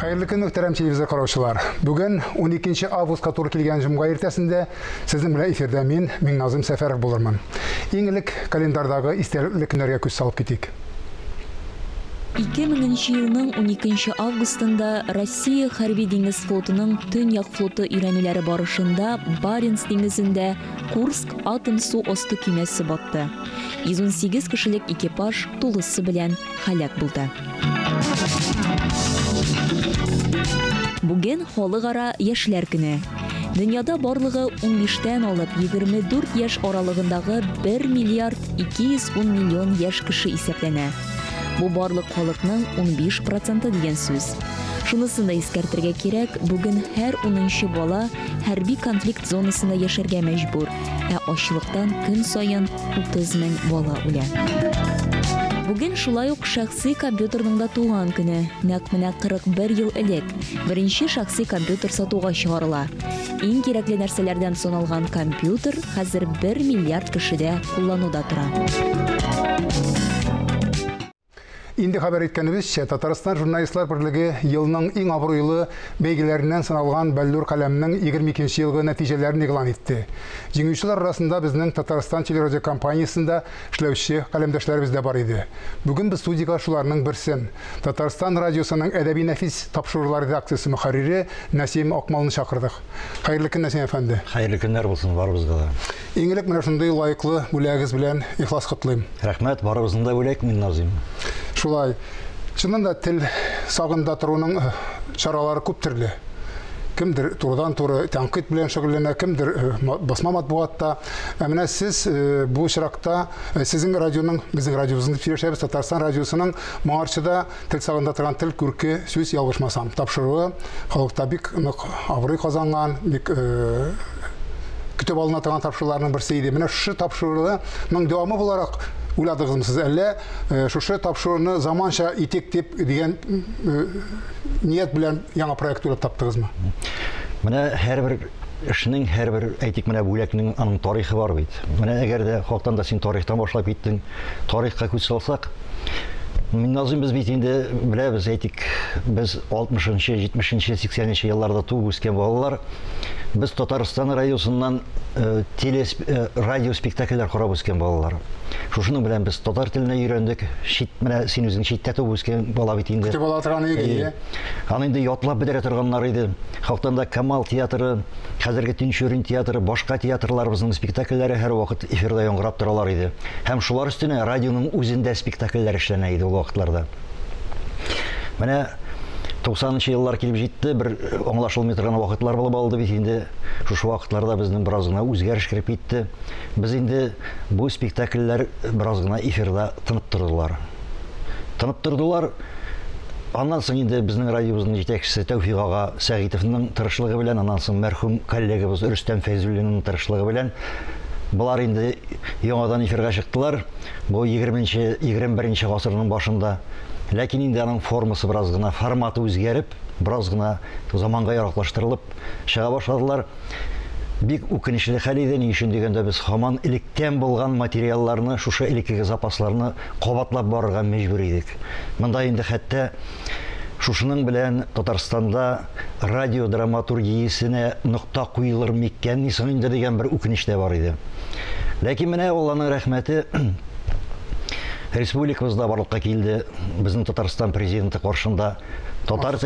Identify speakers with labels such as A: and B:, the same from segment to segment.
A: Hayırlı gün muhterem televizyon karşılar. Bugün 12 avgustga to'g'ri kelgan juma ertasida sizin bilan efirda men Mingnazim Safarov bo'larman. Eng ilk kalendardagi iste'dodli kunlarga ko'z solib ketik.
B: 2000 yılının 12 avgustunda Rossiya Harbiy dengiz flotining Tönyak floti öğrenmeleri barışında Barents dengizinde Kursk atom su osti kemasi batdı. 118 kişilik ekipaj tulusu bilen halak buldu. Bugün Halkara Yaşlar Günü. Dünyada barlığı 15'ten alıp 24 yaş aralığındaki 1 milyard 210 milyon yaş kişi iseplenə. Bu barlık halkının 15% degan söz. Şunusını da iskertirge kerek, bugün her 10. bala harbiy konflikt zonasında yaşarga mecbur. Açlıktan gün sayın 30 bin bala ölen. Bugün şulay ok şahsi kompüterning da tuğan günü. Naqmına 41 yıl elek. Birinci şahsi kompüter satuğa çıgarıla. En gerekli narsalardan sonalgan kompüter hazır 1 milyard kişide kullanıda tura.
A: Indi haber etkenimizce Tataristan Jurnalistlar Birligi yılının en abroylu beygilerinden sanalgan Bellur kaleminin 22. yılgı neticelerini ilan etti. Jеңүүчүлөр arasında bizning Tataristan teleradyo kompaniyasında işlevçi kalemdaşlarımız da var idi. Bugün biz studiyaga şularning birsin. Tataristan radyosunun edebi nefis tapşırıları redaksiyası muharriri Nasim Akmal'ını çakırdık. Hayırlı gün Nasim efendi.
C: Hayırlı günler olsun barыбызга.
A: Еңлек менә шундай лайыклы бүләгез белән ихлас котлыйм.
C: Рәхмәт, барыбызны да бүләк Минназим.
A: Шулай. Чынында тел сагында торуның чаралары күп төрле. Кимдер турыдан-туры тәнкыйть белән шөгыльләнә, кимдер басма матбугатта. Менә сез бу чиракта сезнең радионың, безнең радиобызның фиршәбез Татарстан радиосының моңарчыда тел сагында торган тел күрке сүз ялгышмасам. Тапшыруы халыкта бик нык абрый казанган, бик kütüp alına торган тапшыруларның берсе иде. Менә шушы тапшыруның дәвамы буларак уйладыгызмы сез әллә шушы тапшыруны заманча итектеп дигән ният белән яңа проект уйлап таптыгызмы?
C: Менә һәрбер эшнең, һәрбер әйтик менә бүләкнең аның тарихы бар бит. Менә әгәр дә халыктан да син тарихтан башлап киттең, тарихка күз салсак, Минназим біз бит инде беләбез, әйтик, без 60-нчы, 70-нчы, 80-нчы елларда туып үскән балалар, без Татарстан радиосыннан радио спектакльләр карап үскән балалар. Шушының белән без татар теленә өйрәндек. Менә син үзең читтә туып үскән бала бит инде.
A: Бала торган иде.
C: Аны инде ятлап бетерә торганнар иде. Халыктан да Камал театры, хәзерге Тинчурин театры, башка театрларыбызның спектакльләре һәр вакыт эфирда яңгырап торалар иде. Һәм шулар өстенә радионың үзендә спектакльләр эшләнә иде ул вакытларда. Менә 90-нчы еллар килеп җитте, бер аңлашылмый торган вакытлар булып алды бит инде. Шушы вакытларда безнең бераз гына үзгәреш кирип китте. Без инде бу спектакльләр бераз гына эфирда тынып тордылар. Аннан соң инде безнең радиобызның җитәкчесе Тәүфик ага Сәгитовның тырышлыгы белән, аннан соң мәрхүм коллегабыз Рөстәм Фәйзуллинның тырышлыгы белән булар инде яңадан эфирга чыктылар. Бу 20-21 гасырның башында. Ләкин инде аның формасы бераз гына, форматы үзгәреп, бераз гына заманга яраклаштырылып чыга башладылар. Бик үкенечле хәл иде, ни өчен дигәндә без һаман электән булган материалларны, шушы элекке запасларны кабатлап барырга мәҗбүр идек. Монда инде хәтта шушының белән Татарстанда радио драматургиясенә нокта куелыр микән соң инде дигән бер үкенеч тә бар иде. Ләкин менә Алланың рәхмәте республикабызда барлыкка килде. Безнең Татарстан президенты каршында татар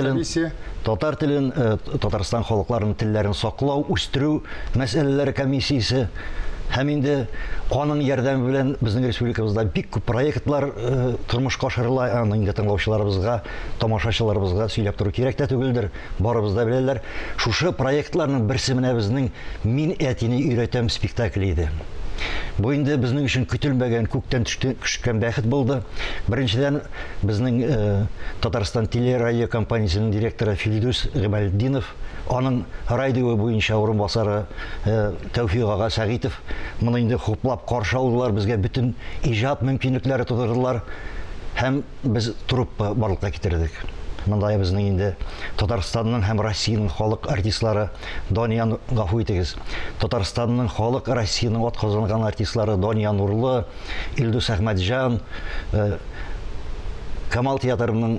C: телен, Татарстан халыкларының телләрен саклау, үстерү мәсьәләләре комиссиясе һәм инде аның ярдәме белән безнең республикабызда бик күп проектлар тормышка ашырыла. Аны инде тыңлаучыларыбызга, тамашачыларыбызга сөйләп тору кирәк тә түгелдер. Барыбыз да беләләр. Шушы проектларның берсе менә безнең Мин әтине өйрәтәм спектакле иде. Бу инде безнең өчен көтелмәгән, күктән төшкән бәхет булды. Беренчедән безнең Татарстан телерадио компаниясының директоры Филидус Гыймалетдинов, аның радио буенча урынбасары Тәүфик ага Сәгитов моны инде хуплап каршы алдылар, безгә бөтен иҗат мөмкинлекләре тудырдылар һәм без труппа барлыкка китердек. Монда безнең инде Татарстанның һәм Россиянең халык артистлары Дания, гафу итегез. Татарстанның халык Россиянең атказанган артистлары Дания Нурлы, Илдус Әхмәтҗан, Камал театрының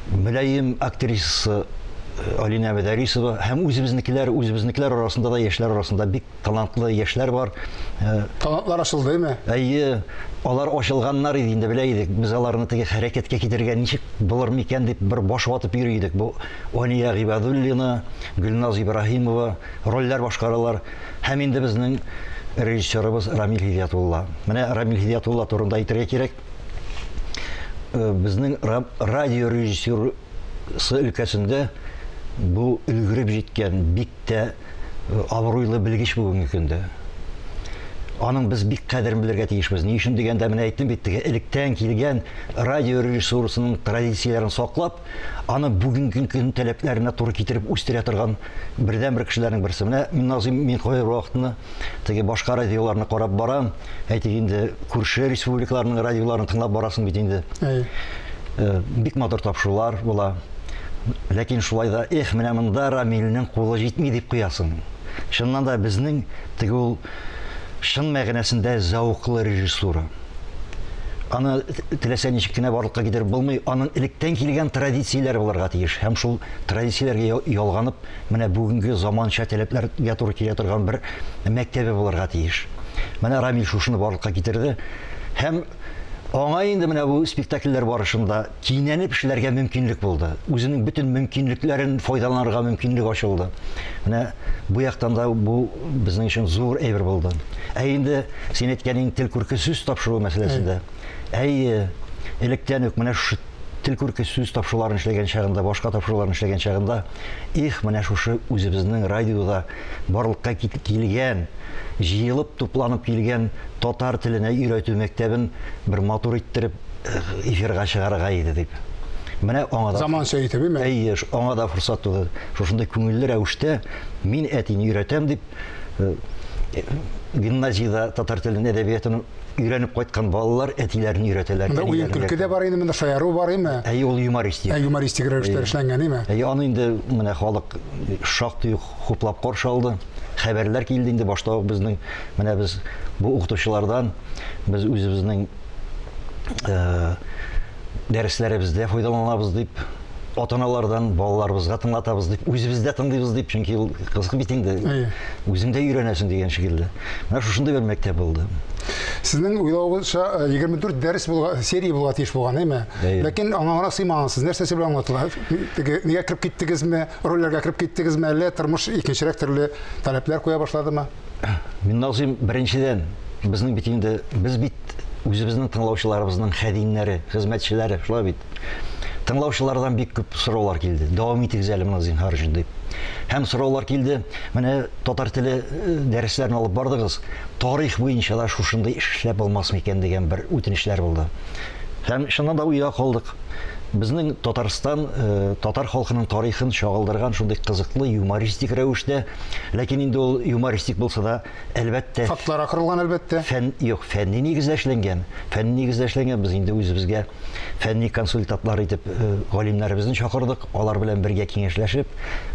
C: мөлаем актрисасы Алина Мәдәрисова һәм үзебезнекеләр арасында да, яшьләр арасында бик талантлы яшьләр бар.
A: Талантлар ачылды, әйме?
C: Әйе, алар ачылганнар иде инде, белә идек. Без аларны теге хәрәкәткә китергә ничек булыр микән дип бер баш ватып йөри идек. Бу Ания Гыйбадуллина, Гөлназ Ибраһимова рольләр башкаралар. Һәм инде безнең режиссерыбыз Рамил Хидиятулла. Менә Рамил Хидиятулла турында әйтергә кирәк. Безнең радио режиссерысы өлкәсендә бу өлгереп җиткән бик тә абруйлы белгеч бүгенге көндә. Аның без бик кадерен белергә тиешбез. Ни өчен дигәндә, менә әйттем бит, электән килгән радио режиссурасының традицияләрен саклап, аны бүгенге көн таләпләренә туры китереп үстерә торган бердән-бер кешеләрнең берсе. Менә мин кайбер вакытны теге башка радиоларны карап барам. Әйтик инде, күрше республикаларның радиоларын тыңлап барасың бит инде. Бик матур тапшырулар була. Ләкин шулай да, менә монда Рамилнең кулы җитми дип куясың. Чыннан да безнең теге ул шын мәгънәсендә зауклы режиссура. Аны теләсә ничек кенә барлыкка китереп булмый, аның электән килгән традицияләре булырга тиеш. Һәм шул традицияләргә ялганып, менә бүгенге заманча таләпләргә туры килә торган бер мәктәбе булырга тиеш. Менә Рамил шушыны барлыкка китерде. Һәм аңа инде менә бу спектакльләр барышында кинәнеп эшләргә мөмкинлек булды. Үзенең бөтен мөмкинлекләрен файдаланырга мөмкинлек ачылды. Менә бу яктан да бу безнең өчен зур әйбер булды. Инде син әйткәнең тел күрке сүз тапшыру мәсьәләсендә. Электән үк менә шу тел күрке сүз тапшыруларын эшләгән чагында, башка тапшыруларын эшләгән чагында, менә шушы үзебезнең радиода барлыкка килгән, җыелып тупланып килгән татар теленә өйрәтү мәктәбен бер матур иттереп эфирга чыгарга иде дип. Менә аңа да
A: заманча итеп, әйме?
C: Аңа да форсат туды. Шушындай күңелле рәвештә мин әтине өйрәтәм дип, гимназиядә татар телен, әдәбиятын өйрәнеп кайткан балалар әтиләрен өйрәтәләр.
A: Монда уен көлке дә бар инде, монда шаяру бар име?
C: Ул юмористик.
A: Юмористик рәвештә эшләнгән име?
C: Аны инде менә халык шактый хуплап каршы алды. Хәбәрләр килде инде башта ук безнең, менә без бу укытучылардан без үзебезнең дәресләребездә файдаланабыз дип, ата-аналардан балаларыбызга тыңлатабыз дип, үзебездә тыңлыйбыз дип, чөнки ул кызык бит инде. Үзеңдә өйрәнәсең дигән шикелле. Менә шушындай бер мәктәп булды.
A: Сезнең уйлавыгызча 24 дәрес булган, серия булган тиеш булган, әйме? Ләкин аңа сыймагансыз. Нәрсә белән аңлатыла? Нигә кирип киттегезме? Рольләргә кирип киттегезме? Әллә тормыш икенчерәк төрле таләпләр куя башладымы?
C: Мин Назим, беренчедән безнең бит инде, без бит үзебезнең тыңлаучыларыбызның хәдиннәре, хезмәтчеләре, шулай бит. Тыңлаучылардан бик күп сораулар килде. Дәвам итегез әле моны зинһар өчен дип. Һәм сораулар килде. Менә татар теле дәресләрен алып бардыгыз. Тарих буенча да шушындай эшләп булмас микән дигән бер үтенечләр булды. Һәм шуннан да уйга калдык. Безнең Татарстан, татар халкының тарихын чагылдырган шундый кызыклы юмористик рәвештә, ләкин инде ул юмористик булса да, әлбәттә
A: фактлар акырылган, әлбәттә.
C: Фәнни нигездә эшләнгән. Фәнни нигездә эшләнгән. Без инде үзебезгә фәнни консультантлар итеп галимнәребезне чакырдык. Алар белән бергә киңәшләшеп,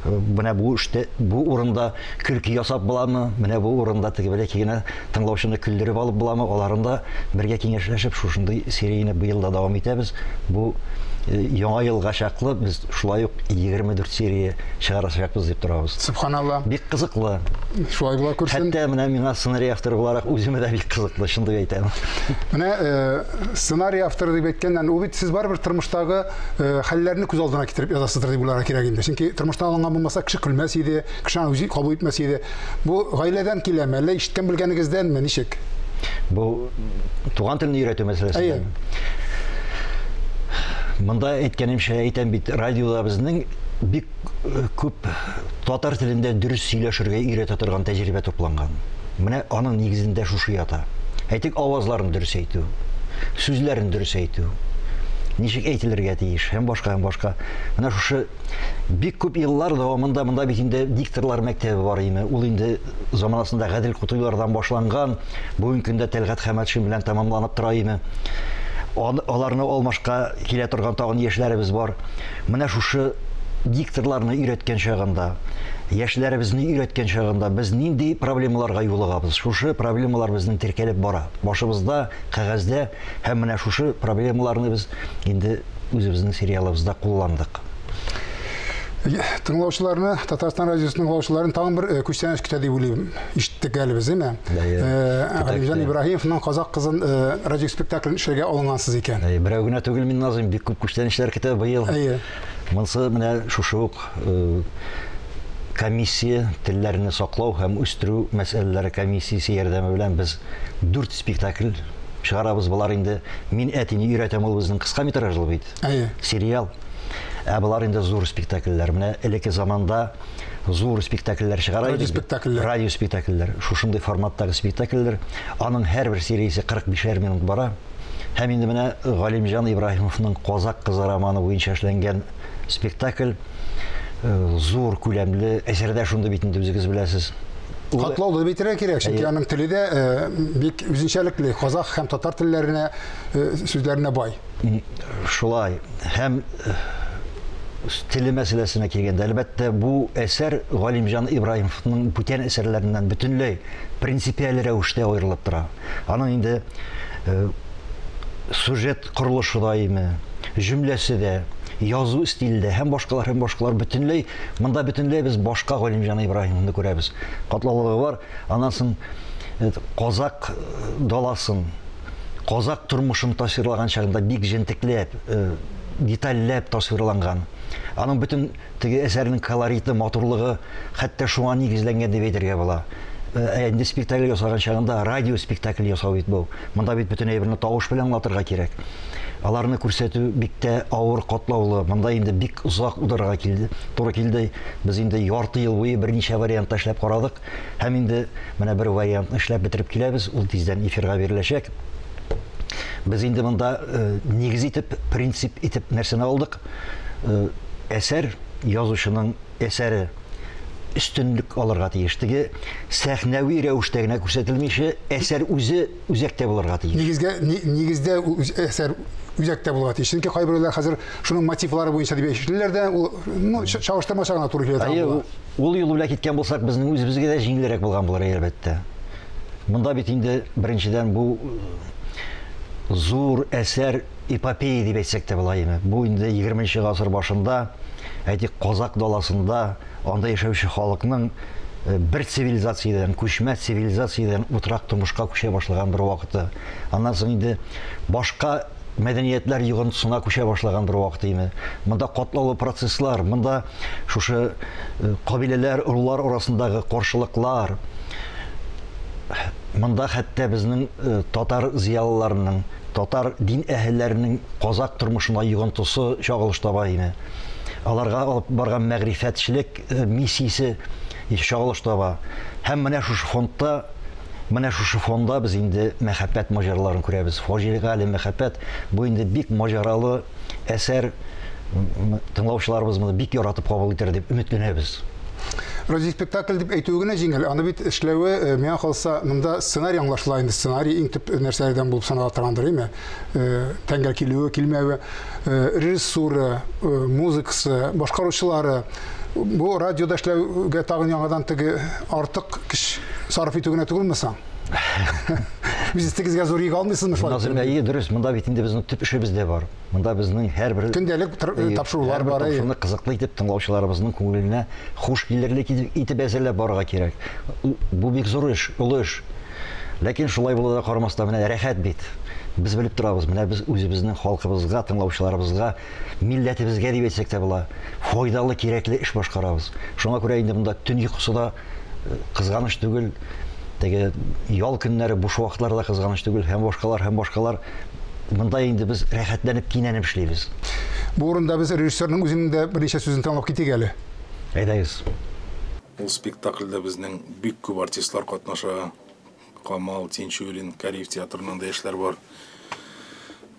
C: менә бу эштә, бу урында көлке ясап буламы? Менә бу урында теге бәләки генә тыңлаучыны көлдереп алып буламы? Аларында бергә киңәшләшеп шушындай серияне быел да дәвам итәбез. Бу яңа елга чаклы без шулай ук 24 серия чыгарачакбыз дип торабыз.
A: Субханалла.
C: Бик кызыклы.
A: Шулай була күрсен.
C: Хәтта менә миңа сценарий авторы буларак үземә дә бик кызыклы, шундый әйтәм.
A: Менә сценарий авторы дип әйткәннән, ул бит сез барыбер тормыштагы хәлләрне күз алдына китереп язасыздыр дип буларга кирәк инде. Чөнки тормышта алынган булмаса, кеше көлмәс иде, кеше үзе кабул итмәс иде. Бу гаиләдән киләме, әллә ишеткән белгәнегездәнме, ничек?
C: Бу туган телне өйрәтү мәсьәләсе. Монда әйткәнемчә әйтәм бит, радиода безнең бик күп татар телендә дөрес сөйләшергә өйрәтә торган тәҗрибә тупланган. Менә аның нигезендә шушы ята. Әйтик, авазларын дөрес әйтү, сүзләрен дөрес әйтү, ничек әйтелергә тиеш, һәм башка. Менә шушы бик күп еллар дәвамында монда бит инде дикторлар мәктәбе бар иде. Ул инде заманасында Гадел Кутуйлардан башланган, бүгенге көндә Тәлгат Хәмәтшин белән тәмамланып тора иде. Аларны алмашка килә торган тагын яшьләребез бар. Менә шушы дикторларны өйрәткән чагында, яшьләребезне өйрәткән чагында без нинди проблемаларга юлыгабыз? Шушы проблемалар безнең теркәлеп бара. Башыбызда, кәгазьдә, һәм менә шушы проблемаларны без инде үзебезнең сериалыбызда кулландык.
A: Тыңлаучыларны, Татарстан радиосының тыңлаучыларын тагын бер күчтәнеш көтә дип уйлыйм. Иштек әле без, әйме? Галимҗан Ибраһимовның Казак кызын радио спектаклен эшләргә алынгансыз икән.
C: Берәү генә түгел, мин Назым, бик күп күчтәнешләр көтә быел. Монысы менә шушы ук комиссия телләрне саклау һәм үстерү мәсьәләләре комиссиясе ярдәме белән без 4 спектакль чыгарабыз. Булар инде мин әтине өйрәтәм, ул безнең кыска метражлы бит. Сериал. Булар инде зур спектакльләр. Менә элекке заманда зур спектакльләр чыгара иде. Радио спектакльләр. Шушындый форматтагы спектакльләр. Аның һәрбер сериясе 45 минут бара. Һәм инде менә Галимҗан Ибраһимовның Казак кызы романы буенча эшләнгән спектакль зур күләмле әсәрдә шунда бит инде үзегез беләсез.
A: Катлаулы битерә кирәк, чөнки аның теле дә бик үзенчәлекле, казак һәм татар телләренә сүзләренә бай.
C: Шулай. Һәм теле мәсьәләсенә килгәндә, әлбәттә, бу әсәр Галимҗан Ибраһимовның бүтән әсәрләреннән бөтенләй принципиаль рәвештә аерылып тора. Аның инде сюжет корылышы да име, җөмләсе дә, язу стилендә һәм башкалар бөтенләй, монда бөтенләй без башка Галимҗан Ибраһимовны күрәбез. Катлаулыгы бар, аннан соң казак даласын, казак тормышын тасвирлаган чагында бик җентекләп, детальләп тасвирланган. Аның бөтен теге әсәрнең колориты, матурлыгы хәтта шуңа нигезләнгән дип әйтергә була. Инде спектакль ясаган чагында радио спектакль ясау бит бу. Монда бит бөтен әйберне тавыш белән аңлатырга кирәк. Аларны күрсәтү бик тә авыр, катлаулы. Монда инде бик узак ударга килде. Туры килде. Без инде ярты ел буе берничә вариант эшләп карадык. Һәм инде менә бер вариантны эшләп бетереп киләбез. Ул тиздән эфирга биреләчәк. Без инде монда нигез итеп, принцип итеп нәрсәне алдык. Әсәр, язучының әсәре üstünlük alırга тиеш. Теге сәхнәви рәвештә генә күрсәтелмичә, әсәр үзе үзәктә булырга тиеш.
A: Нигездә әсәр үзәктә булырга тиеш. Чөнки кайберләр хәзер шуның мотивлары буенча дип әйтәләр дә, ул чагыштырмача гына туры килә.
C: Ул юлы белән киткән булсак, безнең үзебезгә дә җиңелрәк булган булыр әлбәттә. Монда бит инде беренчедән бу зур әсәр эпопея дип әйтсәк тә була име. Бу инде 20нче гасыр башында, әйтик, Казак даласында анда яшәүче халыкның бер цивилизациядән, күчмә цивилизациядән утрак тормышка күчә башлаган бер вакыты. Аннан соң инде башка мәдәниятләр йогынтысына күчә башлаган бер вакыт име. Монда катлаулы процесслар, монда шушы кабиләләр, урлар арасындагы каршылыклар, монда хәтта безнең татар зиялыларының, татар дин әһелләренең казак тормышына йогынтысы чагылыш таба име. Аларга алып барган мәгърифәтчелек миссиясе чагылыш таба. Һәм менә шушы фонда без инде мәхәббәт маҗараларын күрәбез. Фаҗигале мәхәббәт, бу инде бик маҗаралы әсәр. Тыңлаучыларыбыз моны бик яратып кабул итәр дип үмитләнәбез.
A: Радио спектакль дип әйтү генә җиңел. Аны бит эшләве миңа калса, монда сценарий аңлашыла инде. Сценарий иң төп нәрсәләрдән булып санала торгандыр, әйме? Тәңгәл килүе, килмәве, режиссура, музыкасы, башкаручылары. Бу радиода эшләүгә тагын яңадан теге артык көч сарыф итү генә түгелме соң? Biz istегезгә зур йөк алмыйсызмы шулай?
C: Назым, дөрес, монда бит инде безнең төп эшебез дә бар. Монда безнең һәрбер
A: көндәлек тапшырулар бар.
C: Шуны кызыклы итеп тыңлаучыларыбызның күңеленә хуш килерлек итеп әзерләп барырга кирәк. Бу бик зур эш, олы эш. Ләкин шулай булуда карамастан менә рәхәт бит. Без белеп торабыз, менә без үзебезнең халкыбызга, тыңлаучыларыбызга, милләтебезгә дип әйтсәк тә була, файдалы, кирәкле эш башкарабыз. Шуңа күрә инде монда төн йокысы да кызганыч түгел. Теге ял көннәре, буш вакытларда кызганыч түгел, һәм башкалар. Монда инде без рәхәтләнеп, кинәнеп эшлибез.
A: Бу урында без режиссерның үзенең дә берничә сүзен тыңлап китик әле.
C: Әйдәгез.
D: Ул спектакльдә безнең бик күп артистлар катнаша. Камал, Тинчурин, Кариев театрының да эшләр бар.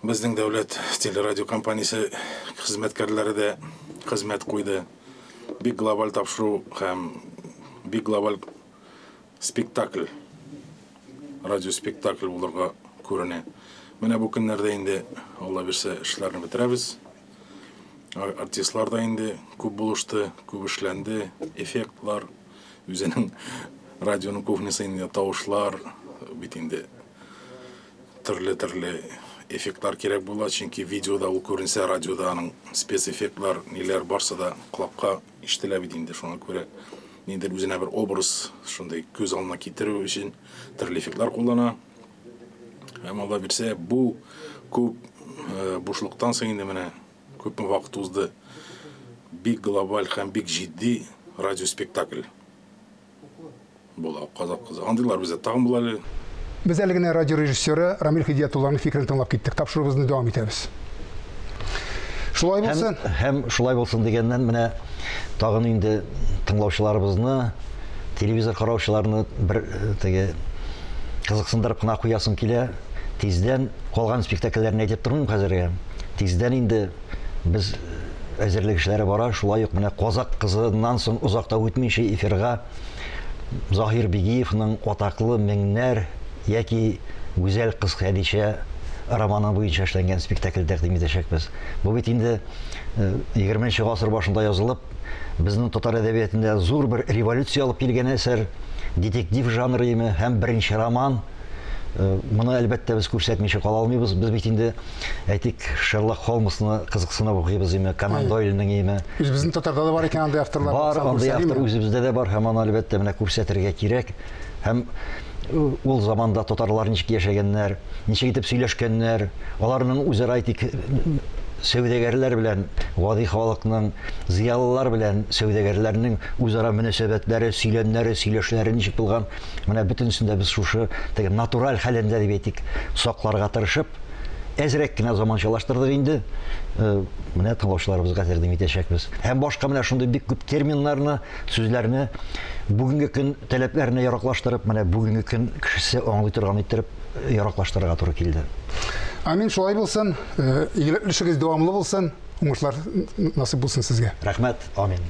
D: Безнең дәүләт телерадио компаниясе хезмәткәрләре дә хезмәт куйды. Бик глобаль тапшыру һәм бик глобаль спектакль, радио спектакль булырга күренә. Менә бу көннәрдә инде Алла бирсә эшләрне бетерәбез. Артистлар да инде күп булышты, күп эшләнде, эффектлар, үзенең радионың кухнясы инде тавышлар, бит инде төрле эффектлар керек болады, чөнки видеода ул күренсә, радиода аның спецэффектлар неләр барса да колакка ишетелә бит инде. Шуңа күрә ниндидер үзенә бер образ шундай күз алдына китерү өчен төрле эффектлар куллана. Һәм Алла бирсә, бу күп бушлыктан соң инде менә күп вакыт узды. Бик глобаль һәм бик җитди радиоспектакль була Казак кызы. Андыйлар бездә тагын була әле.
A: Без әле генә радио режиссеры Рамил Хидиятулланың фикерен тыңлап киттек. Тапшырыбызны дәвам итәбез. Шулай булсын.
C: Һәм шулай булсын дигәннән менә тагын инде тыңлаучыларыбызны, телевизор караучыларны бер теге кызыксындырып кына куясым килә. Тиздән калган спектакльләрне әйтеп торам хәзергә. Тиздән инде без әзерлек эшләре бара. Шулай ук менә Казак кызыннан соң узакта үтмичә эфирга Захир Бигиевның атаклы Меңнәр яки Гүзәл кыз Хәдичә романы буенча эшләнгән спектакль тәкъдим итәчәкбез. Бу бит инде 20нче гасыр башында язылып, безнең татар әдәбиятында зур бер революция алып килгән әсәр, детектив жанры име һәм беренче роман. Моны әлбәттә без күрсәтмичә кала алмыйбыз. Без бит инде әйтик Шерлок Холмсны кызыксынып укыйбыз име, Конан Дойльның име.
A: Үзебезнең татарда да бар икән андый авторлар.
C: Бар, андый автор үзебездә дә бар, һәм аны әлбәттә менә күрсәтергә кирәк. Һәм ул заманда татарлар ничек яшәгәннәр, ничек итеп сөйләшкәннәр, аларның үзара әйтик сәүдәгәрләр белән, гади халыкның, зыялылар белән сәүдәгәрләрнең үзара мөнәсәбәтләре, сөйләмнәре, сөйләшләре ничек булган, менә бөтенсендә без шушы теге натураль хәлендә дип әйтик, сакларга тырышып, әзрәк кенә заманчалаштырдык инде. Менә тыңлаучыларыбызга тәкъдим итәчәкбез. Һәм башка менә шундый бик күп терминнарны, сүзләрне бүгенге көн таләпләренә яраклаштырып, менә бүгенге көн кешесе аңлый торган итеп яраклаштырырга туры килде.
A: Амин, шулай булсын. Игелекле эшегез дәвамлы булсын. Уңышлар насыйп булсын сезгә.
C: Рәхмәт. Амин.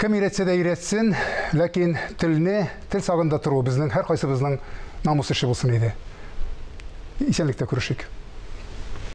A: Кем өйрәтсә дә өйрәтсен, ләкин тел сагында тору безнең һәр кайсыбызның намус эше булсын иде. Исәнлектә күрешик.